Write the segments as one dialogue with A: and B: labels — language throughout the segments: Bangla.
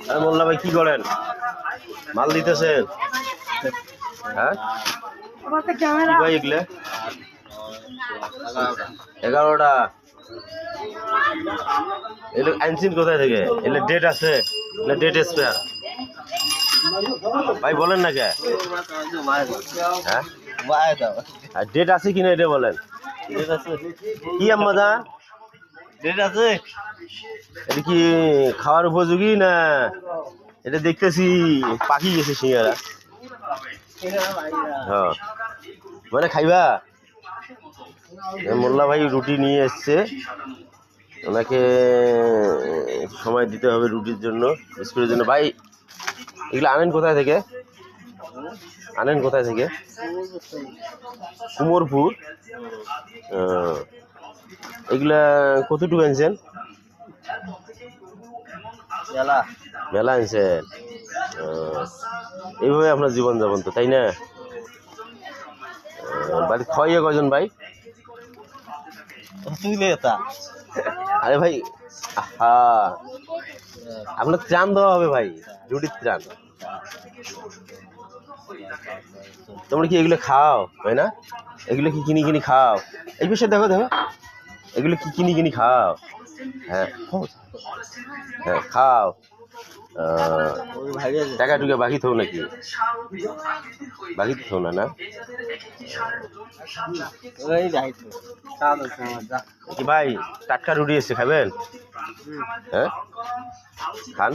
A: আরে মোল্লা ভাই কি করেন? মাল দিতেছেন? হ্যাঁ কি ভাই এগুলো? 11টা। এগুলো আনছেন কোথায় থেকে? এগুলো ডেট আছে? এগুলো ডেট এক্সপায়ার ভাই বলেন না কে? হ্যাঁ আর ডেট আছে কিনা এটা বলেন। কি আম্মা
B: ডেট আছে?
A: এটা কি খাওয়ার উপযোগী না? এটা দেখতেছি পাখি গেছে সিঙ্গারা। হ্যাঁ মানে খাইবা? মোল্লা ভাই রুটি নিয়ে এসছে, ওনাকে সময় দিতে হবে রুটির জন্য, বিস্কুটের জন্য। ভাই এগুলো আনেন কোথায় থেকে? আনেন কোথায় থেকে? কুমোরপুর। এগুলা কতটুকু আনছেন? মেলা আনছেন। এইভাবে আপনার জীবনযাপন তো, তাই না? বাড়ি খাওয়াইয়া কয়জন ভাই? আরে ভাই হ্যাঁ, আপনার ত্রাণ দেওয়া হবে ভাই, রুটির ত্রাণ। তোমরা কি এগুলো খাও তাই না? এগুলো কি কিনি কিনি খাও? এই বিষয়ে দেখো দেখো, এগুলো কি কিনি কিনি খাও? হ্যাঁ হ্যাঁ খাও। টাকা টুকা বাকি থাও নাকি? বাকি তো থাও না না কি ভাই? টাটকা রুটি এসছে, খাবেন? হ্যাঁ খান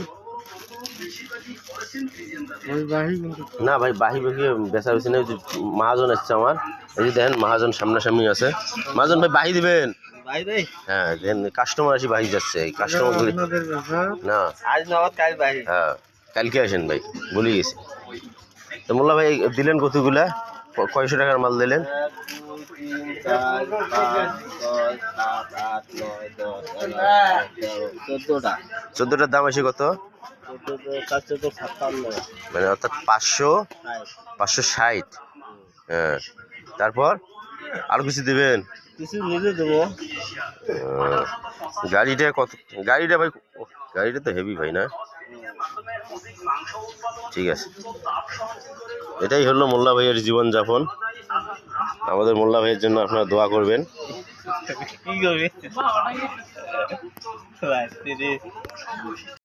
A: না ভাই, বাহি বাহি বেচা বেশি নেই। মহাজন আসছে আমার, এই যে দেখেন মহাজন সামনাসামনি আছে। মহাজন ভাই বাহি দিবেন? হ্যাঁ দেখেন কাস্টমার আসি বাহি যাচ্ছে, কাস্টমার না
B: আজ নগদ কাল ভাই।
A: হ্যাঁ কালকে আসেন ভাই, বলে গেছি তো। মোল্লা ভাই দিলেন কতগুলা? কয়শো টাকার মাল দিলেন? 14টার দাম আসে কত? মানে অর্থাৎ 560। হ্যাঁ তারপর আরো কিছু দিবেন?
B: কিছু নিজে দেবো।
A: গাড়িটা কত? গাড়িটা ভাই, গাড়িটা তো হেভি ভাই না? ঠিক আছে, এটাই হলো মোল্লা ভাইয়ের জীবনযাপন। আমাদের মোল্লা ভাইয়ের জন্য আপনারা দোয়া করবেন।
B: কি করবে?